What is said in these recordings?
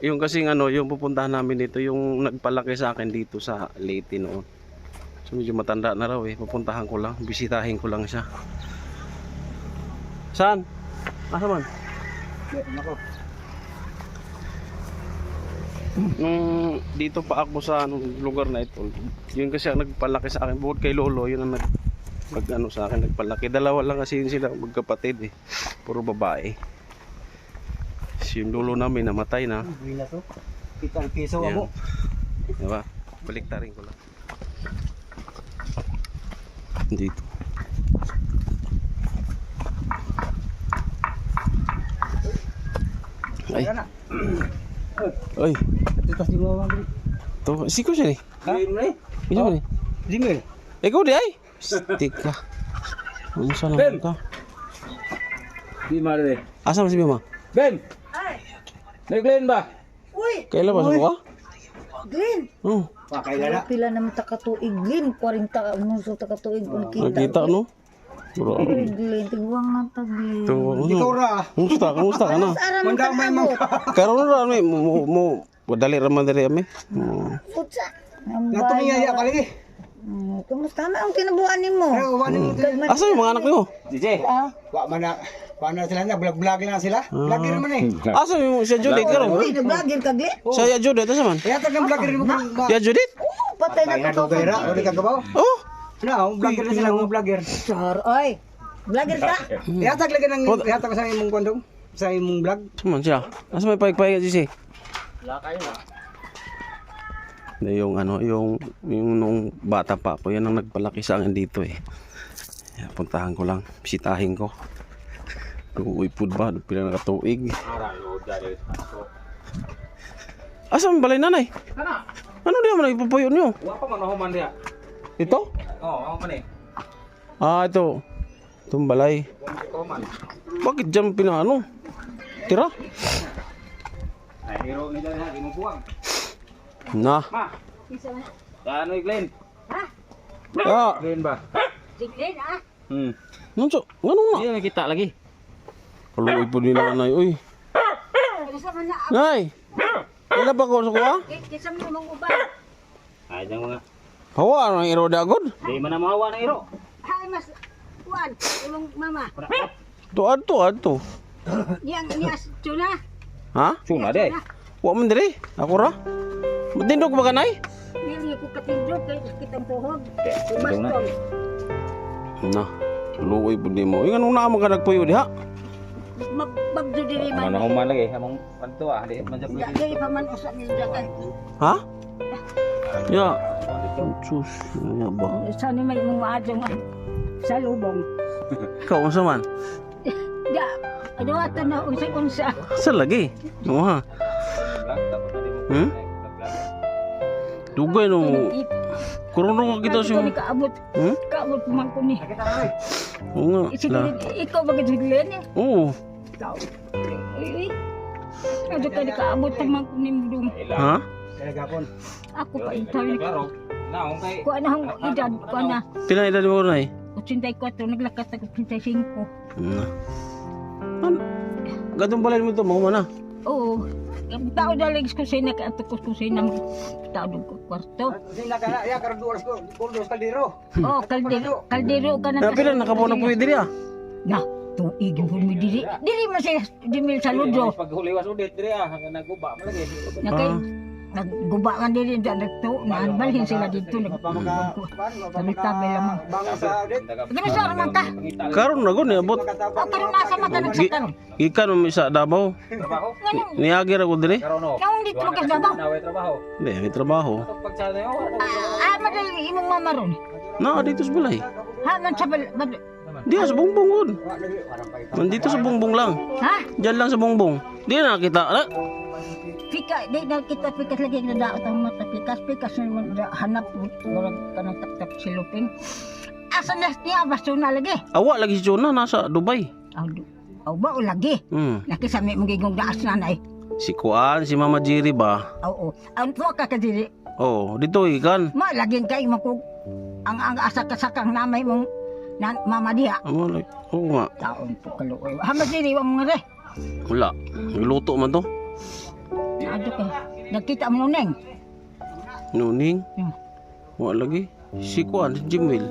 Yung kasing ano, yung pupuntahan namin dito, yung nagpalaki sa akin dito sa Leyte noon. So medyo matanda na raw eh. Pupuntahan ko lang, bisitahin ko lang siya. Saan? Asa man? Nung dito pa ako sa lugar na ito, yun kasi ang nagpalaki sa akin. Bukod kay Lolo, yun ang nag sa akin, nagpalaki. Dalawa lang kasi yun sila magkapatid eh. Puro babae. Yung Lolo namin namatay na. Kita ang piso mo. Diba? Baliktarin ko lang. Dito. Ay. Ay. Ito si mo mabili. To, siko siya ni. Ha? Ino ni. Dingil. Ikaw di ay. Stick ka. Ano sa lang ka? Di mare. Asa man si Mama? Ben. Naglen ba? Uy! Kailan ba sa buka? Glenn! Oh. Pakaila. Pila naman takatuig, Glenn. 40 muso takatuig kung kita. Nakita no? Bro. Uy, Glenn. Tigwang na ta, Glenn. Ikaw ra. Kamusta ka na? Sara man Mandamay mo. Karon ra mi mo dali ra man diri ami. Putsa. Ang Nato niya ya palagi. Kumusta na ang kinabuhan nimo? Asa yung mga anak niyo? DJ. Wa man na. Paano sila na vlog lang sila? Vlogger man eh. Asa yung siya Judith karon? Uy, nag-vlogger ka, Glenn? Siya Judith asa man? Kaya tag vlogger mo ba? Ya Judith? Oo, patay na Kaya to. dugay ra, uli ka gabaw. Oh. Na, vlogger na sila mga vlogger. Sar, oy. Vlogger ka? Ihatag lagi ng ihatag ko sa imong kondong sa imong vlog. Saman siya. Asa may payag-payag si? Wala kayo na. Na yung ano, yung nung bata pa ako, yan ang nagpalaki sa akin dito eh. Yan, puntahan ko lang, bisitahin ko. Uy, food ba? Pila nakatuig. Asa ang balay nanay? Kana? Ano diya man ipapayo niyo? Wa pa man human dia. Ito? Oh, ako man eh. Ah, ito. Itong balay. Koman. Bakit dyan pinaano? Tira? Ay, hero nila na imong buwang. Na. Ma. Ano Glenn? Ah. Glenn ba? Si Glenn, ah? Nunso, ganun na. Hindi na kita lagi. Kaluoy po ni nanay, uy. Kisa man na, Nay! Kailan ba ko sa kuha? kisa mo mong uban. Ay, dang mga. Hawa, ang iro dagod. Di man na mahawa ng iro. Hay, mas, kuwan, imong mama. Tuad to. Yang nias, tuna. Ha? Suna di. Wa man diri. Ako ra. Matindog ba ka, nay? Nili ko katindog, kaya kitang puhog. Tindog na. Na. Kaluoy po ni mo. Yung anong naman ka nagpuyo di ha? Magbagdo diri man. Ano human lagi among pantua, di man jab lagi. Diri pa man usa ni dagan. Ha? Ya. Sus, ya ba? Sana may imong maadong sa lubong. Ikaw unsa man? Da, ano ato na unsa-unsa. Sa lagi. Oo ha. Dugay no. Kurunong kita siya. Ikaw kaabot. Kaabot man ko ni. Oo nga. Ikaw bagay Glenn eh. Oo. Ikaw. Uy. Ano ka kaabot man ko ni mudong. Ha? Gapon. Ako pa itawi. Naong kay Kuha na ang edad, kuha na. Pila edad mo na 84, naglakas ako 85. Gatong balay mo to, mo na. Oo. Tao dalig ko sa nakaantok ko sa nang tao dug ko kwarto. sila kana ya kar duwas ko kaldero. Oh, kaldero ka na. Pila nakabuo na po diri ah. Na, tuig mo mi diri. Diri man siya dimil sa ludo. Pag huliwas udit diri naguba man lagi. Nakay nagguba kan diri da nagto naan balhin sila dito tabi lamang. Bango sa udit. Gani sa man ka? Karon na gud niabot. O karon nasa mata nagsakan. Gikan mo sa Davao. Trabaho. Niagi ra gud diri. Karono. Kaung dito ka dabaw. Naway trabaho. Di, may trabaho. Pag sa nayo. Madali imong mama ron. Na dito sa balay. Ha man sa Di sa bongbong gud. Nandito sa bongbong lang. ha? Diyan lang sa bongbong. Di na nakita. Pika, di na kita pikas lagi na daot ang mata pikas naman hanap wala ka nang tap silupin. Asa na niya baso na lagi. Awa lagi si Jonah nasa Dubai. Aw ba o lagi? Nakisami mong gigong daas nanay. Si Kuan, si Mama Jiri ba? Oo. Ang tuwa ka kadiri. Oh, dito ikan. Ma laging kay makug ang asak-asakang namay mong mama diha. Amo like, oo nga. Taon po kaluoy. Hama diri wa mga re. Wala. Niluto man to. Adto ka. Nakita mo nung Nuning. Hmm. Wala lagi. Si Kuan, si Jimwil.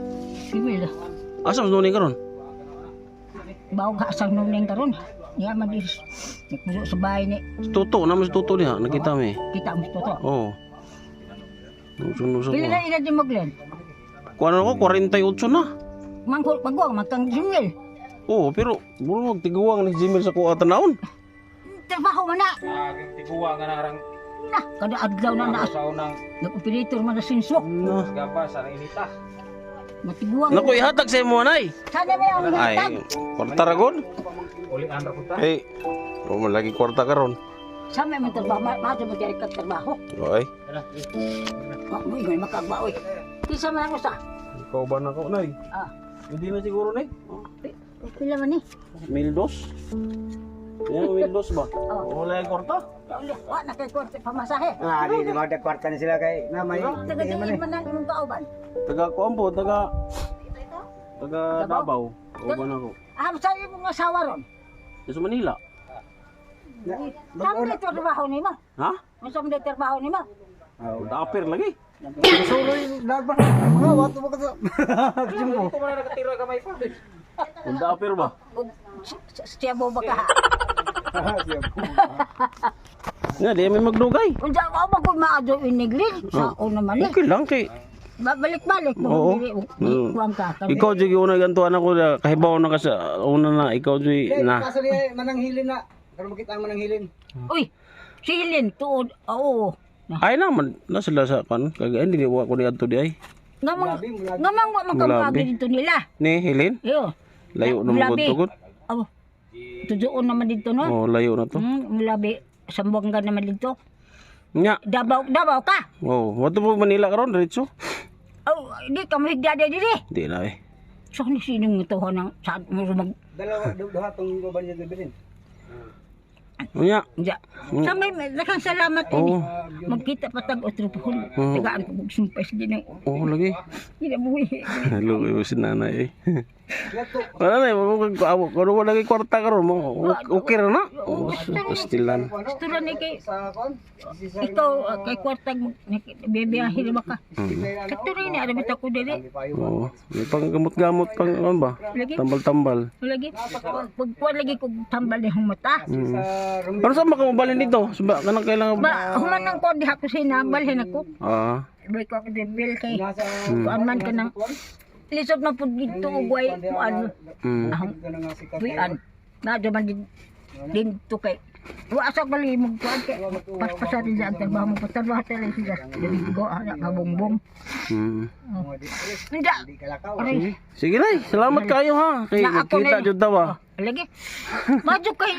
Sibil. Asa mas nuning karon? Bawo ka asang nung karon. Niya madis. Nagpuso sa bahay ni. Tuto, naman si Tuto niya. Nakita mo eh. Kita mo to. Oo. Nusun-nusun Pila ko. na ina di maglen. Kuan ako, 48 na. Mangkol pagwang magkang jingil. Oo, pero buro magtiguang ni Jimwil sa kuha tanawon. Trabaho man na. Tiguwa nga narang Na, kada adlaw na naas. sa unang Nag-operator man na sinsok. Na. gaba sa inita. Matiguang. Naku, ihatag sa imo anay. Sana may ang Ay, hatag. kwarta ragon. Uli andra ko ta. Eh, o lagi kwarta karon. Sana may trabaho. Mado mo diri ka trabaho. Oy. Uy, may makagbaoy. Kisa man ako sa. Ikaw ba na ko, nay? Ah, Hindi na siguro, nay. pila man ni. 1,200. Yan, 1,200 ba? Oh. Wala yung kwarta? Wa na kay korte pamasahe. Di magdakwarta na sila kay namay. Taga-tingin man na imong kauban. Taga kuan po, taga Davao. O ba na ko? Ah, sa imong asawa ron. Sa Manila. Saan dito trabaho ni mo? Ha? Saan dito trabaho ni mo? Dapir lagi. Suloy laban. Mga wato mo ka sa. Jimbo. Ito man nakatira ka may pa. Kung dapir ba? Siya mo ba ka? Nga, di may magdugay. Kung saan ako mag maado iniglig, sa una man eh. Okay lang kay. Balik-balik mo. Oo. Kuwang ka. Ikaw jud una gantuan ako na kahibaw na ka sa una na ikaw jud na. Kaso niya mananghilin na. Pero makita ang mananghilin. Uy, silin, tuod. Oo. Ay naman na sila sa kan kagay hindi wa ko ni adto di ay. Ngamang wa magkamagi dito nila. Ni Helen, Yo. layo na mo gud. Oh. Tudoon naman dito no. Oh, layo na to. Mulabi. Sambongga naman dito. Nya. Dabaw ka. Oh, wato po Manila karon diretso. Oh, di ka mahigdada diri. Di na eh. So, ni sinong ito ng saan mo mag... Dalawa duha tong baban niya bilin. Nya. Diya. Sa may nakang salamat ini. Oh. Magkita pa tag otro pohon. Oo. Tagaan ko sumpay sa ginang. Oh, lagi. Ginabuhi. Hello, yo si nanay eh. Wala na, kung wala lagi kwarta karon mo, okay ra na. Oh, pastilan. Gusto ni kay Sa kon. ikaw kay kwartag bibiyahe ba ka? Kato rin ada bitaw ko dili. Oh, may panggamot-gamot pang ano ba? Lagi. Tambal-tambal. Lagi. Pagkuan lagi ko tambal ni mata. Ano sa makamubalin dito? Suba kanang kailangan Ba, human nang ko diha ko sinabalhin ako. ah. Ibay ko ako bil kay Nasa kuan man ka nang lisod man pud dito ugway kuan. Ahong buyan. Na man din to kay wa sa bali mo kuan kay paspasan din ang trabaho mo patrabaho tele sila. Dili go ana kabongbong. Nda. Aray, Sige na, salamat kayo ha. Kay na ako kita na- jud daw ah. lagi. Madyo kay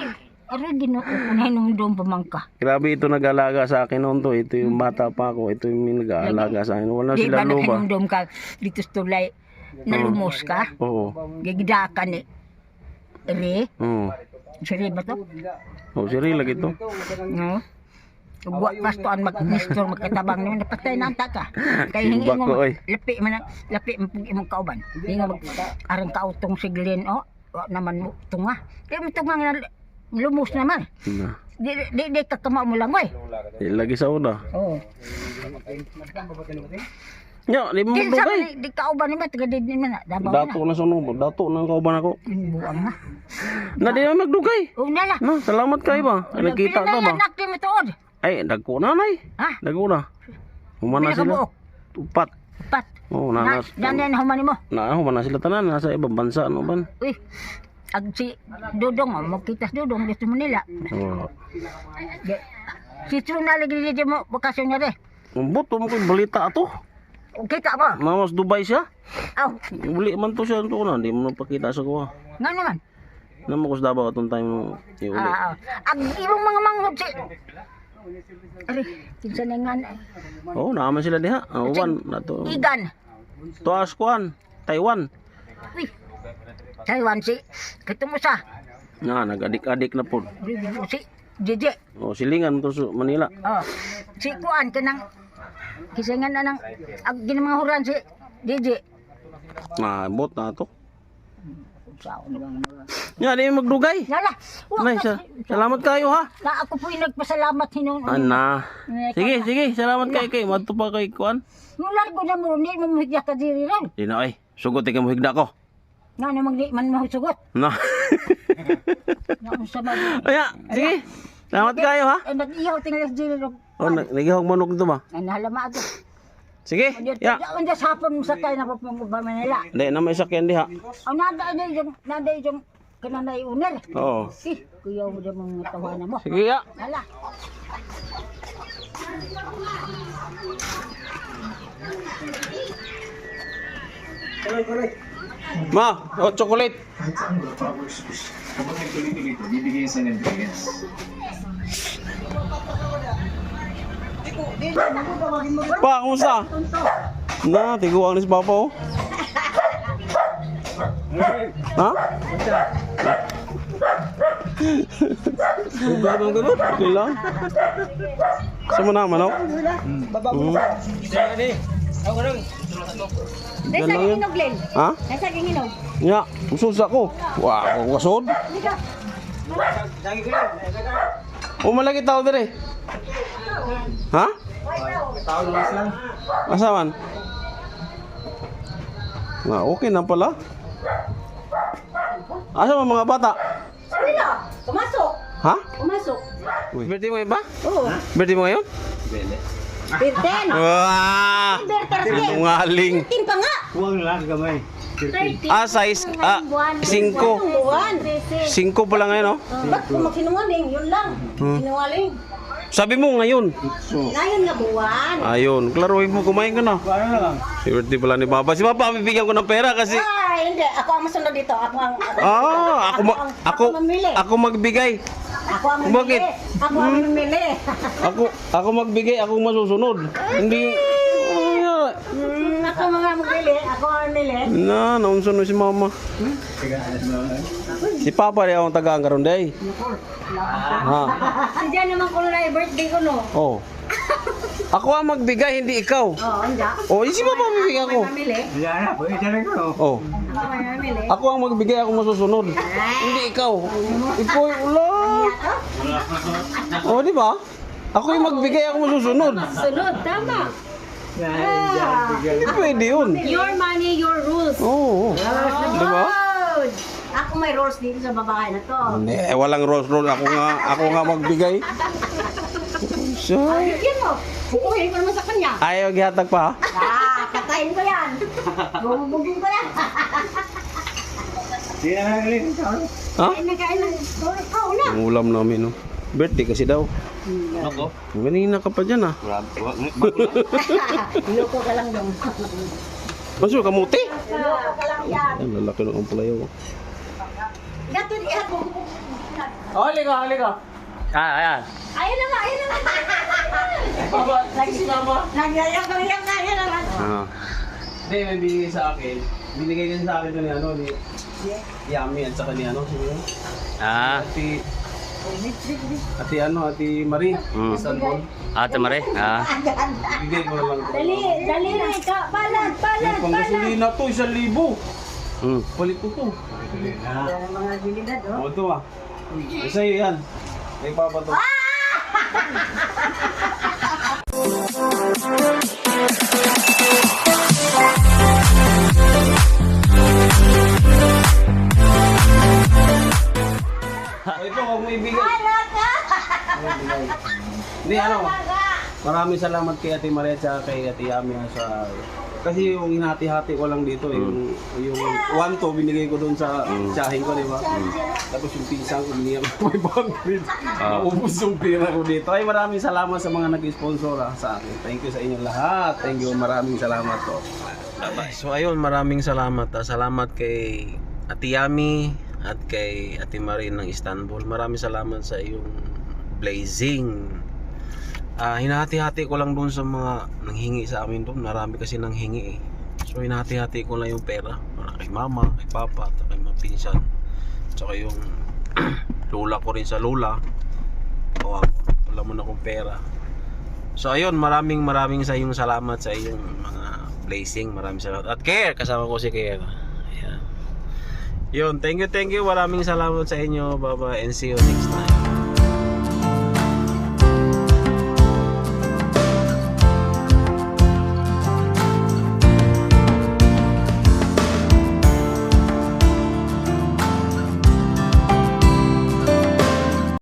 aray ginoo unahin mo doon pamangka. Grabe ito nag-alaga sa akin noon to. Ito yung bata pa ako. Ito yung nag-aalaga sa akin. Wala Di sila ba luba. nakanumdum ka dito sa tulay nalumos ka? Oo. Gigidakan ni Re, Oo. siri ba to? Oh, siri lagi to. No? Buat pastoan mag-mistor magkatabang naman napatay na anta ka. Kaya hingi Bako, mo oy. lapi mo imong kauban. Hingi mo arang kautong siglin o wa naman mo tunga. Kaya mo tunga nga lumos naman. Na. Di kakama mo lang oy. Lagi sa una. Oo. Nya, di mo Di sa magdugay. di kauban ni ba taga di man na dabaw Dato na sunog. Dato na kauban ako. Buang na. Na di na magdugay. Una la. Na, salamat kayo ba? Nakita ka ba? Anak di mo tuod. Ay, dagko na nay. Ha? Dagko na. Humana Pila ka sila. buok? Upat. Pat. Oh, Na, danan humani mo. humana sila tanan. Nasa ibang bansa, ano ban? Uy. Ag si Dudong, magkita si Dudong dito Manila. Oh. Si Truna lagi dito mo bakasyon nga re. Umbot, mo ko balita ato. Kita mo. Namas Dubai siya. Aw, Uli man to siya ito na. Hindi mo napakita sa kuha. nga naman. Naman ko sa Davao itong time mo iuli. Ang ibang mga manghod si... Ari, kinsa na nga na. Oo, naman sila diha. Uwan, nato. Igan. Tuas kuan, Taiwan. Uy. Taiwan si... Kito mo sa... Nga, nag-adik-adik na po. Si Jeje. O, silingan to sa Manila. Oh. Si Kuan kanang... Kisingan na ng... Ag ginamahuran si... Didi. Mabot na to. Sao na bang Yan, di magdugay. Lala. Nay, salamat kayo ha. Na ako po'y nagpasalamat hinon. Ana. Sige, sige, salamat kay madto pa kay kuan. Mula ko na mo, hindi mo mahigya ka diri ron. Di na ay, sugot ka mo higda ko. Nga namang di man mahusugot. Na. Nga mo sa mga. Aya, sige. Salamat kayo ha. Nag-ihaw tinglas diri ron. Oh, nagihog manok dito ba? Nahalama ito. Sige. Ya. Unda sa hapon mo sakay na pagpapagba Manila. Di na may sakyan di ha. Ang nada yung kananay unel. Oo. Si, kuya mo dyan mga tawanan mo. Sige ya. Hala. Ma, oh, chocolate. Kahit saan mo powers kapag nagtuloy-tuloy ito, bibigyan sa nutrients. Pa, kumusta? Na, tiguan ni si Papa oh. Ha? Buga bang ganun? Okay lang. Sama naman oh. Diyan lang yun. Glen. Ha? Nasa ginginog. Ya, usod sa ko. Wow, wasod. O malagi tao dire. Ha? Tao lumas lang. Asaman? Na, okay na pala. Asa mga bata? Sino? Pumasok. Ha? Pumasok. Birthday mo ba? Oo. Birthday mo ngayon? 15. Wah! Ngaling. 15 pa nga. Huwag lang gamay. 30. Size 5. Buwan. 5 pa lang ngayon, no? Ba't kung magsinungaling? Yun lang. Sinungaling. Sabi mo ngayon. Ngayon nga buwan. Ayun, klaruhin mo, kumain ka na. Paano na lang? Si birthday pala ni Papa. Si Papa, bibigyan ko ng pera kasi... Ay, hindi. Ako ang masunod dito. Ako ang... Ako mamili. ako magbigay. Ako ang mamili. Bakit? Ako ang mamili. Ako magbigay, ako masusunod. Hindi... Ako mga mamili. Ako ang mamili. Na, naunsun si Mama. Si Papa rin akong tagaan karon day. Ha. Andiyan naman ko na birthday ko, no? Oh. Ako ang magbigay, hindi ikaw. Oo, andiyan. Oh, si Papa bibigyan ko. Mamili. Yan na, pwede talaga no. Oh. Ako ang mamili. Ako ang magbigay, ako masusunod. Hindi ikaw. Ikaw yung ulat. Oh, di ba? Ako yung magbigay, ako masusunod. Sunod, tama. Hindi pwede yun. Your money, your rules. Oo. Di ba? Good. Ako may rules dito sa babae na to. Hindi, walang rose roll. Ako nga magbigay. So, Bigyan mo. Kukuhin ko naman sa kanya. ayaw gihatag pa ha? Katayin ko yan. Bumubugin ko yan. Di na nagaling. Ha? Kain na. Ikaw na. Ang ulam namin, no? Birthday kasi daw. Ako? Ganina ka pa dyan, ha? Loko ka lang dong. Maso, kamuti? Loko ka lang yan. Ang lalaki ng ampulayaw. Gato di ako. Oh, halika. Ayan. Ayun na nga, ayun na nga. Baba, si Mama. Nagyayak na, ayun na nga. Ah. Hindi, may binigay sa akin. Binigay din sa akin ni ano, ni Yami at saka ni ano, sino yun? Ati Marie. Istanbul. Ate Mare? Bigay ko na lang. Dali na ikaw. Palad. Yung panggasolina to, 1,000. Palit ko to. Mga gilidad, oh. O, ito ah. Isa yan. May papa to. Ito, huwag mo ibigay. Hindi, ano. Maraming salamat kay Ate Maria at kay Ate Yami sa... Kasi yung hinati-hati ko lang dito, yung 1 to binigay ko doon sa tsahin ko, di ba? Tapos yung pinsang ko, binigyan ko 500. Naubos yung pera ko dito. Ay, maraming salamat sa mga nag-sponsor sa akin. Thank you sa inyong lahat. Thank you, maraming salamat po. So ayun, maraming salamat. Salamat kay Ate Yami at kay Ate Marie ng Istanbul. Maraming salamat sa iyong blazing. Hinahati-hati ko lang doon sa mga nanghingi sa amin doon. Marami kasi nanghingi eh. So hinahati-hati ko lang yung pera para kay mama, kay papa, at kay mga pinsan. Tsaka yung lola ko rin sa lola. Wala mo na akong pera. So ayun, maraming sa iyong salamat sa iyong mga Blazing, maraming salamat. At Care, kasama ko si Care. Ayan. Yun, thank you. Maraming salamat sa inyo. Bye-bye and see you next time.